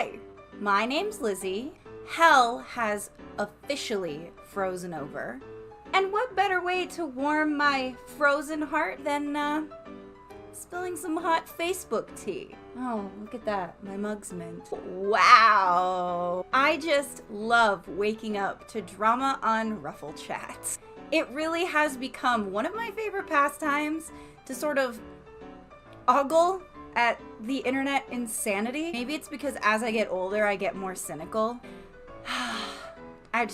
Hi, my name's Lizzie. Hell has officially frozen over. And what better way to warm my frozen heart than spilling some hot Facebook tea? Oh, look at that. My mug's mint. Wow. I just love waking up to drama on Rufflechat. It really has become one of my favorite pastimes to sort of ogle at the internet insanity. Maybe it's because as I get older, I get more cynical. I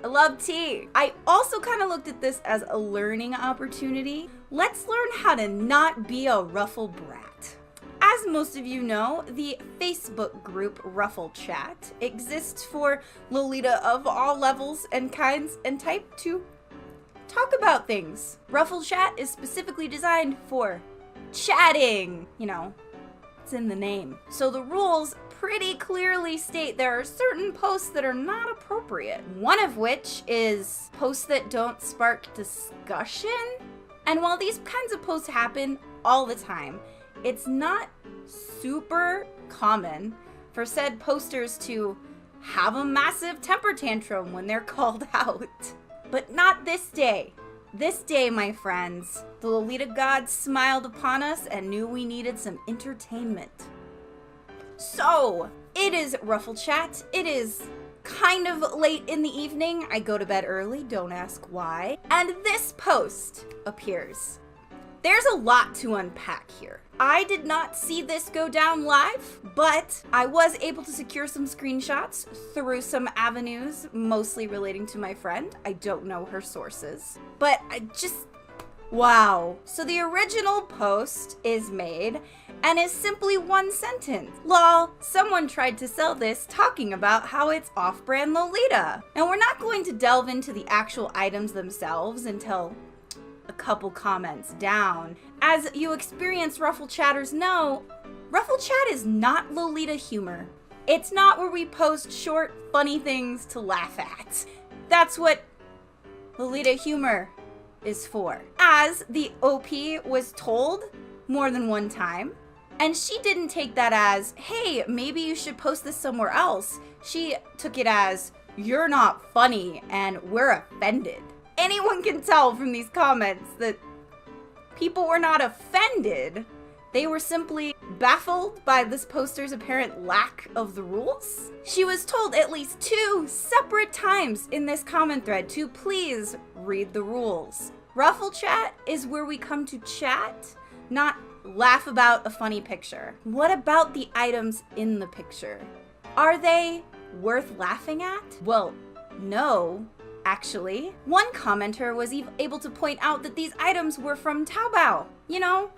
love tea. I also kind of looked at this as a learning opportunity. Let's learn how to not be a Rufflebrat. As most of you know, the Facebook group Rufflechat exists for Lolita of all levels and kinds and type to talk about things. Rufflechat is specifically designed for chatting. You know, it's in the name. So the rules pretty clearly state there are certain posts that are not appropriate. One of which is posts that don't spark discussion. And while these kinds of posts happen all the time, it's not super common for said posters to have a massive temper tantrum when they're called out. But not this day. This day, my friends, the Lolita gods smiled upon us and knew we needed some entertainment. So, it is Rufflechat. It is kind of late in the evening. I go to bed early, don't ask why. And this post appears. There's a lot to unpack here. I did not see this go down live, but I was able to secure some screenshots through some avenues, mostly relating to my friend. I don't know her sources, but wow. So the original post is made and is simply one sentence. Lol, someone tried to sell this talking about how it's off-brand Lolita. And we're not going to delve into the actual items themselves until a couple comments down. As you experienced Rufflechatters know, Rufflechat is not Lolita humor. It's not where we post short, funny things to laugh at. That's what Lolita humor is for. As the OP was told more than one time, and she didn't take that as, hey, maybe you should post this somewhere else. She took it as, you're not funny and we're offended. Anyone can tell from these comments that people were not offended. They were simply baffled by this poster's apparent lack of the rules. She was told at least 2 separate times in this comment thread to please read the rules. Rufflechat is where we come to chat, not laugh about a funny picture. What about the items in the picture? Are they worth laughing at? Well, no. Actually, one commenter was able to point out that these items were from Taobao. You know,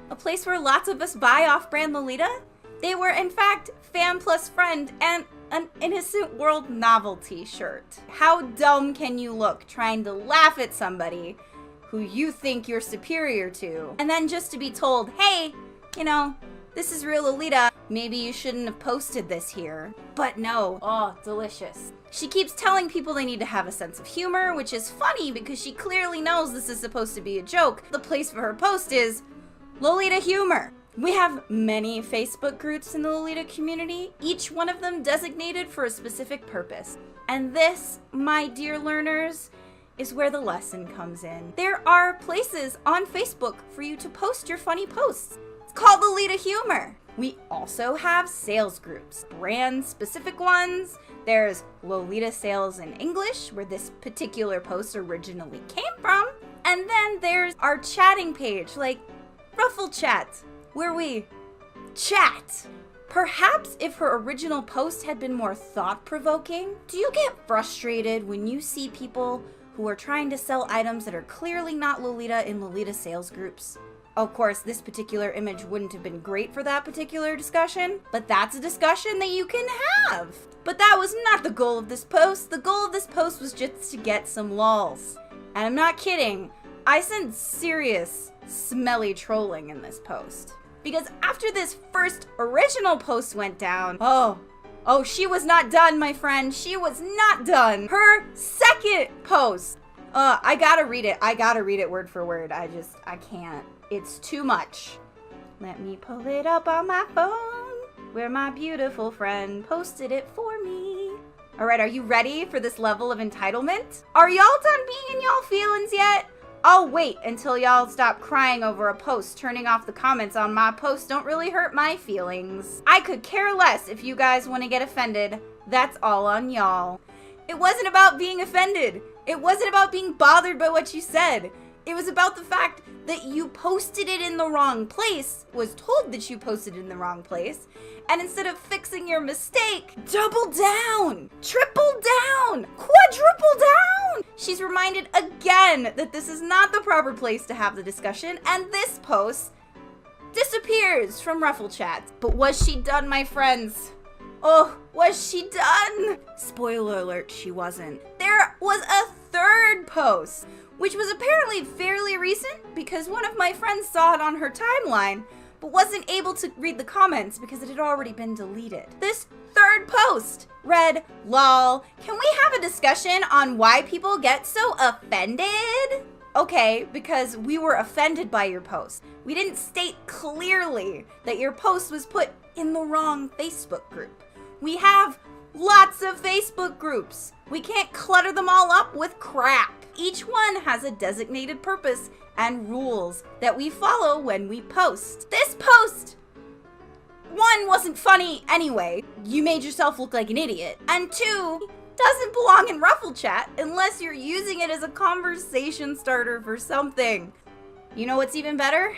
a place where lots of us buy off-brand Lolita. They were, in fact, Fan Plus Friend and an Innocent World novelty shirt. How dumb can you look trying to laugh at somebody who you think you're superior to, and then just to be told, hey, you know, this is real Lolita. Maybe you shouldn't have posted this here. But no. Oh, delicious. She keeps telling people they need to have a sense of humor, which is funny because she clearly knows this is supposed to be a joke. The place for her post is Lolita humor. We have many Facebook groups in the Lolita community, each one of them designated for a specific purpose. And this, my dear learners, is where the lesson comes in. There are places on Facebook for you to post your funny posts. It's called Lolita humor. We also have sales groups, brand-specific ones. There's Lolita Sales in English, where this particular post originally came from. And then there's our chatting page, like Rufflechat, where we chat. Perhaps if her original post had been more thought-provoking. Do you get frustrated when you see people who are trying to sell items that are clearly not Lolita in Lolita sales groups? Of course, this particular image wouldn't have been great for that particular discussion, but that's a discussion that you can have. But that was not the goal of this post. The goal of this post was just to get some lols. And I'm not kidding. I sense serious, smelly trolling in this post. Because after this first original post went down, oh, she was not done, my friend. She was not done. Her second post. I gotta read it. I gotta read it word for word. I can't. It's too much. Let me pull it up on my phone. where my beautiful friend posted it for me. All right, are you ready for this level of entitlement? Are y'all done being in y'all feelings yet? I'll wait until y'all stop crying over a post. Turning off the comments on my post don't really hurt my feelings. I could care less if you guys want to get offended. That's all on y'all. It wasn't about being offended. It wasn't about being bothered by what you said. It was about the fact that you posted it in the wrong place, was told that you posted it in the wrong place, and instead of fixing your mistake, double down, triple down, quadruple down. She's reminded again that this is not the proper place to have the discussion, and this post disappears from Rufflechat. But was she done, my friends? Oh, was she done? Spoiler alert, she wasn't. There was a third post, which was apparently fairly recent because one of my friends saw it on her timeline, but wasn't able to read the comments because it had already been deleted. This third post read, "Lol, can we have a discussion on why people get so offended?" Okay, because we were offended by your post. We didn't state clearly that your post was put in the wrong Facebook group. We have lots of Facebook groups. We can't clutter them all up with crap. Each one has a designated purpose and rules that we follow when we post. This post, one, wasn't funny anyway. You made yourself look like an idiot. And two, doesn't belong in Rufflechat unless you're using it as a conversation starter for something. You know what's even better?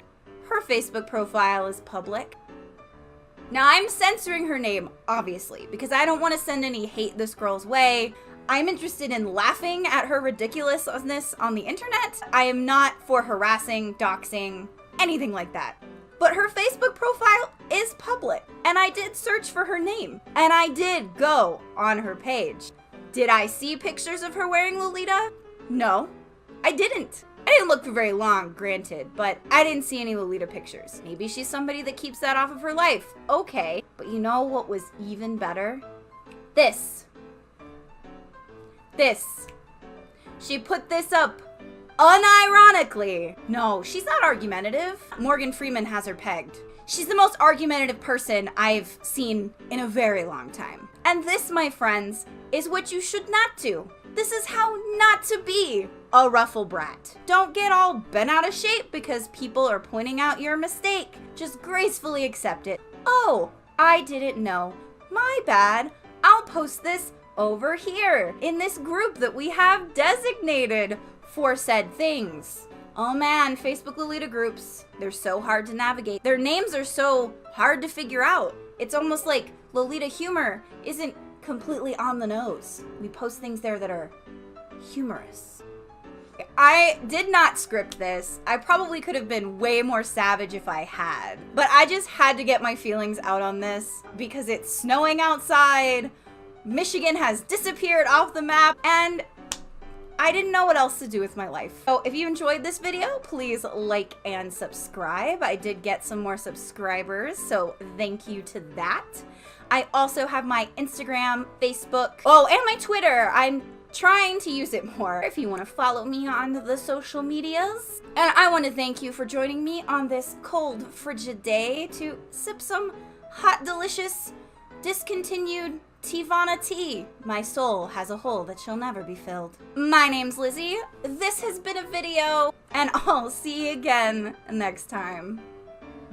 Her Facebook profile is public. Now, I'm censoring her name, obviously, because I don't want to send any hate this girl's way. I'm interested in laughing at her ridiculousness on the internet. I am not for harassing, doxing, anything like that. But her Facebook profile is public, and I did search for her name, and I did go on her page. Did I see pictures of her wearing Lolita? No, I didn't. I didn't look for very long, granted, but I didn't see any Lolita pictures. Maybe she's somebody that keeps that off of her life. Okay, but you know what was even better? This. She put this up unironically. No, she's not argumentative. Morgan Freeman has her pegged. She's the most argumentative person I've seen in a very long time. And this, my friends, is what you should not do. This is how not to be a Rufflebrat. Don't get all bent out of shape because people are pointing out your mistake. Just gracefully accept it. Oh, I didn't know. My bad. I'll post this over here in this group that we have designated for said things. Oh man, Facebook Lolita groups, they're so hard to navigate. Their names are so hard to figure out. It's almost like Lolita humor isn't completely on the nose. We post things there that are humorous. I did not script this. I probably could have been way more savage if I had, but I just had to get my feelings out on this because it's snowing outside. Michigan has disappeared off the map, and I didn't know what else to do with my life. So if you enjoyed this video, please like and subscribe. I did get some more subscribers, so thank you to that. I also have my Instagram, Facebook, and my Twitter. I'm trying to use it more if you want to follow me on the social medias. And I want to thank you for joining me on this cold, frigid day to sip some hot, delicious, discontinued Tivana tea. My soul has a hole that shall never be filled. My name's Lizzie. This has been a video, and I'll see you again next time.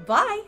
Bye.